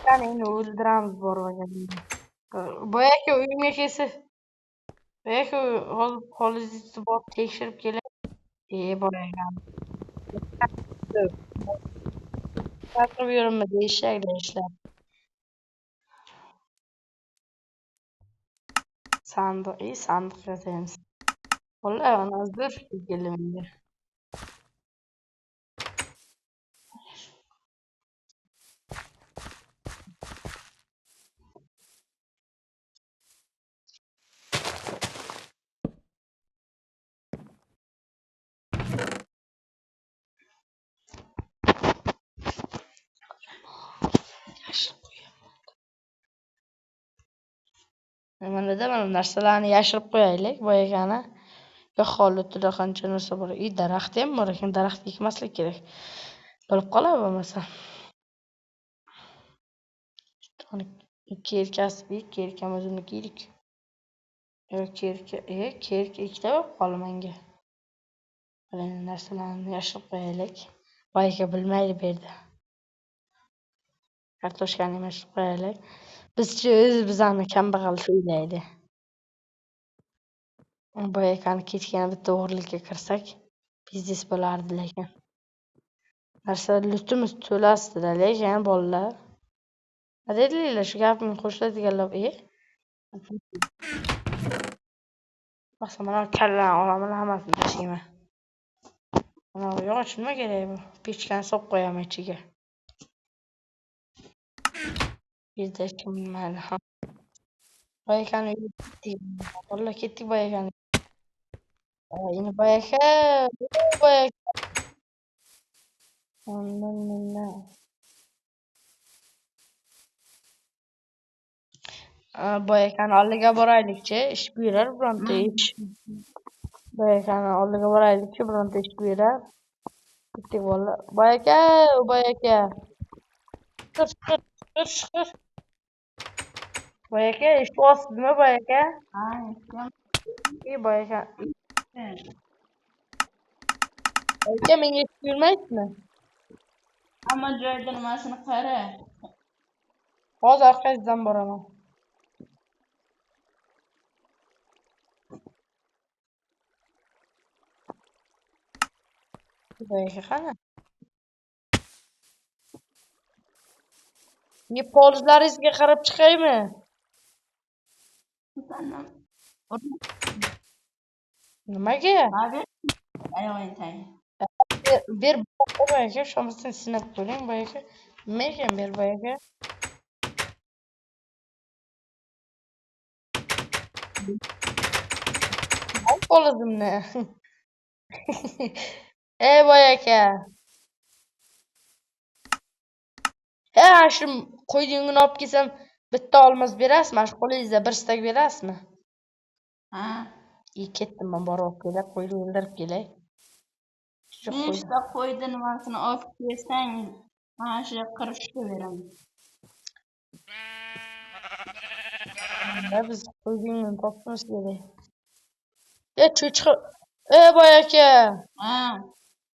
Yani yine öldüremiz bu arada. Boyaki uyuma kesi. Boyaki holizi bor tekshirib kelib. Boyagan. Chaqirib yuribmiz eshaklar ishlab. Sandiq yasaymiz. Vallahi ana zo'r fikr keldi menga. Mana narsalarni yashirib qo'yaylik boyagani. Hovlida qancha narsa bor. Daraxt ham bor ekan, daraxt ekmaslik kerak. Bilib qolar bo'lmasa. Ikki erkam o'zimniki edik. Kerka ikkita bo'lib qoldi menga. Mana narsalarni yashirib qo'yaylik. Boyga bilmaydi bu yerda. Kartoshkani yashirib qo'yaylik. Bizani kambag'al o'ylaydi. Boyakani ketgan bitta o'g'irlikka kirsak, biznes bo'lardi lekin. Narsa lutimiz to'lasdi lekin bolalar. Adedinglar shu gapimni qo'shiladiganlar, Maqsad mana kallarni olaman, hammasini tashlayman. Mana bu yog'och nima kerak bu? Pechkani solib qo'yaman ichiga. Bizda hech kim bilmaydi. Boyakani vallahi ketdik boyakani. Endi boyaka. Boyakani oldiga boraylikchi, ish buyurar bironta ish. Boyakani oldiga boraylikchi, bironta ish buyurar. Ketdik vallahi. Boyaka. Chiqir. Boyaka, eshityapsizmi boyaka? Ha, eshitdim. Boyaka. Boyaka, menga eshitib yurmaysizmi? Hamma joyda nimasini qara. Hozir orqangizdan boraman. Boyaka qani? Polizlaringizga qarab chiqaymi? Nimaga? Ayog'ing tang. Ber boyaka, shomasini sinab ko'ring boyaka. Nima ekan ber boyaka? Al polizimni. Boyaka. Shu qo'yingni olib kelsam, bitta olmos berasizmi? Shu qo'lingizda bir stak berasizmi? Ha. Ketdim men borib kelib, qo'yni o'ldirib kelay. Nechta qo'ydi nimasini olib kelsang, mana shu 40 ta beraman. Biz qo'yingni topishimiz kerak. Cho'chqa. Boyaka. Ha.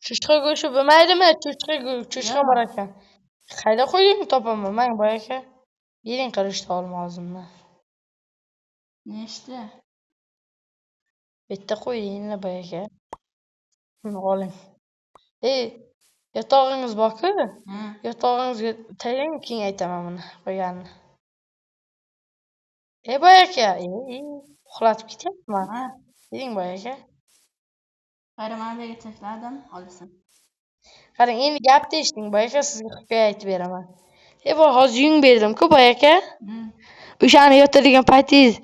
Cho'chqa go'shti bo'lmaydimi? Cho'chqa bor ekan. Qayda qo'yingni topaman men boyaka? Bering qirishni olmozimni. Nechta? Bitta qo'yingni boyaka. Oling. Yotog'ingiz borku? Yotog'ingizga tayang keyin aytaman buni qo'yganini. Boyaka, uxlatib ketyapman. Bering boyaka. Qaramadaga tashladim, olasan. Qarang, endi gapni eshiting boyaka, sizga hikoya aytib beraman. Hozir yung berdim-ku boyaka. O'shani yotadigan paytingiz,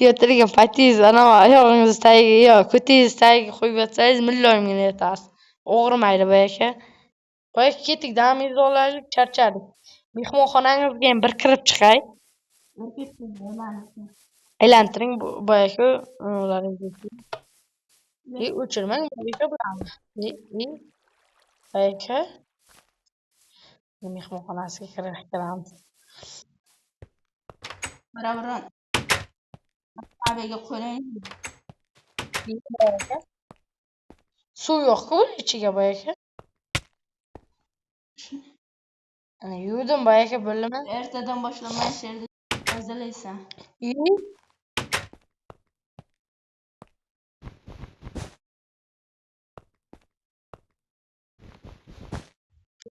yotadigan paytingiz, oyog'ingiz tagiga yo ko'tingiz tagiga qo'yib yotsangiz milloyimgina yotasiz. Og'rimaydi boyaka. Boyaka ketdik, damingizni olaylik, charchadik. Mehmonxonangizga ham bir kirib chiqay. Aylantiring boyaka, o'chirmang boyaka bilan. Boyaka. Mehmonxonasiga kiramiz. Barabaran. Abiga qo'ying. Suv yo'q-ku buni ichiga boyaka. Ana yuvdim boyaka bo'ldimi? Ertadan boshlamay sherda tozalaysan.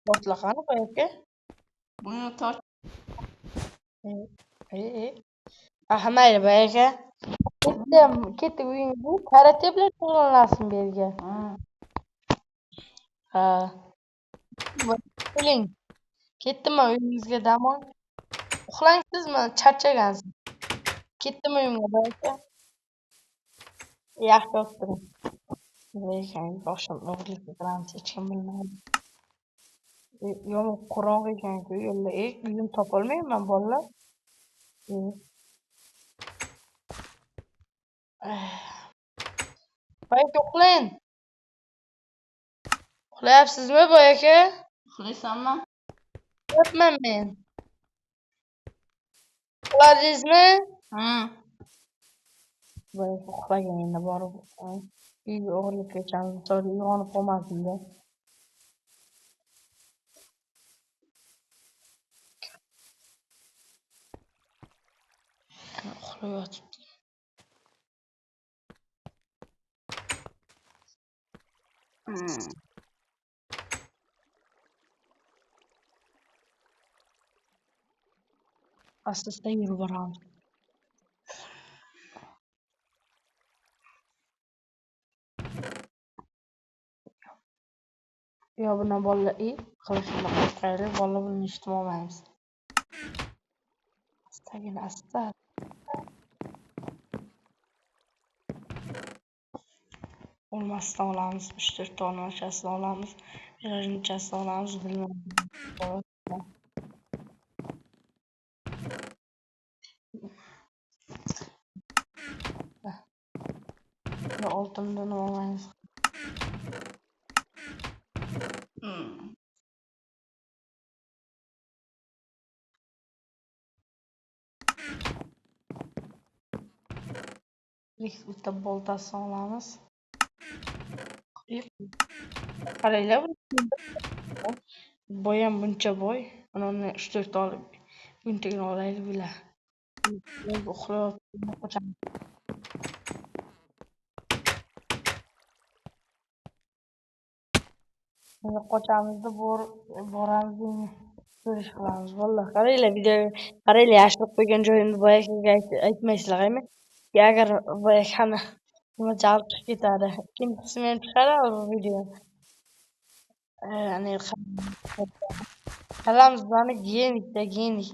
Boshla qani boyaka. Buni tort. Mayli boyaka. Ketdik uyingizga. Karate bilan shug'ullanasizmi bu yerga? Ha. Keling. Ketdimmi uyingizga dam ol. Uxlaysizmi? Charchagansiz. Ketdimmi uyimga boyaka? Yaxshi o'tiring. Lekin boshim og'riydi, qilamiz hech kim bilmaydi. Yomon qorong'i ekan-ku yo'lda. Uyim topolmayman bolalar. Boyaka uxlang. Uxlayapsizmi boyaka? Uxlaysanmi? Uxlayapman men. Uxladingizmi? Boyaka uxlagan endi borib. Uyga o'g'irlik ketamiz. To'g'ri uyg'onib qolmasin-da. Uxlayotibdi. Asta-asta yurib boramiz. Yo buni bolalar qilishini qo'yaylik, bolalar buni eshitib olmaymiz. Astagina asta. Olmasdan olamiz, 3-4 ta olmashasini olamiz, birorchasini olamiz, bilmayman. Oltindan olmaymiz. Bitta boltasini olamiz. Qaranglar, boy ham buncha boy. Mana uni 3-4 ta olib bunchagina olaylik bular. Uxlayotgan qo'chamiz. Endi qochamiz-da, boramiz uyga. Ko'rish qilamiz. Vallahi qaranglar, videoga qaranglar, yashirib qo'ygan joyimni boyakaga aytmaysizlar, qaymi? Agar boyakani nima jalb chiqib ketadi. Ikkinchi qismi ham chiqadi bu video. Ana qalamiz bani genik.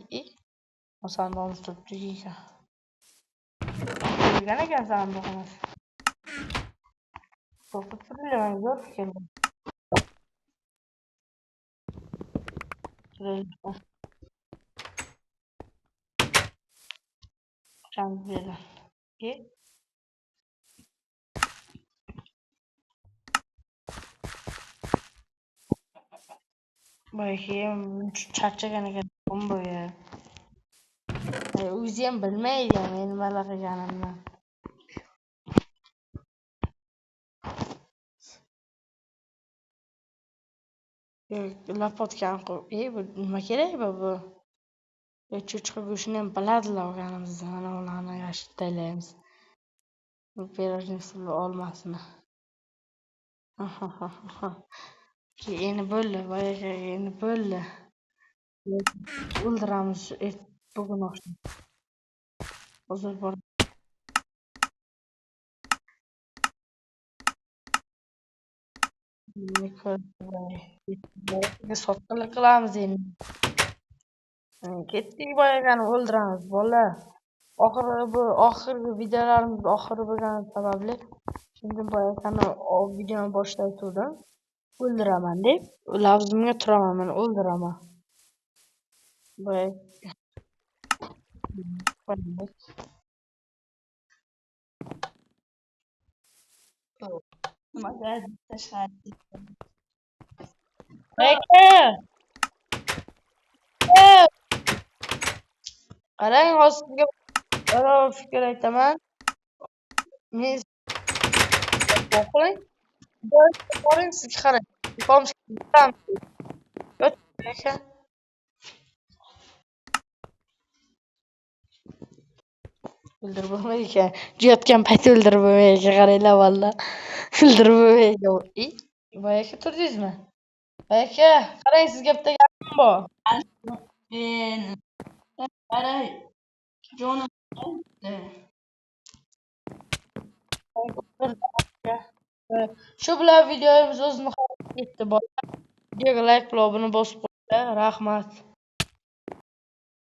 Osondan turibdi ekan. Yegan ekan sandiqimiz. To'qib turilgan zo'r fikr. Chans berdi. Boyaki ham charchagan ekan bo'yi. O'zi ham bilmaydi men nimalar qilganimni. Lapotkani qo'yib, bu nima kerak bu? Cho'chqa go'shtini ham biladilar olganimizdan, mana ularni yashirib taylaymiz. Bu pirojnoy olmasini. Endi bo'ldi, boyagi endi bo'ldi. O'ldiramiz bugun oqshom. Hozir bor. Sotqinlik qilamiz endi. Ketdik, boyagani o'ldiramiz bolalar. Oxirgi videolarimiz oxiri bo'lgani sababli shunday boyagani videoni boshlay turdim. O'ldiraman deb, lafzimga turaman, men o'ldiraman. Qarang, hozirga fikr aytaman. Men o'qiling. Boring sizga qarang. Pomshka. O'taka. O'ldirib bo'lmaydi ekan. Juyotgan payti o'ldirib bo'lmaydi ekan. Qaranglar valla. O'ldirib bo'lmaydi ekan. Voy aka turdingizmi? Voy aka, qarang sizga bitta gapim bor. Qara, jonim. Shu bilan videomiz o'z nihoyasiga yetdi. Videoga like bilan obuna bosib qo'yinglar. Rahmat.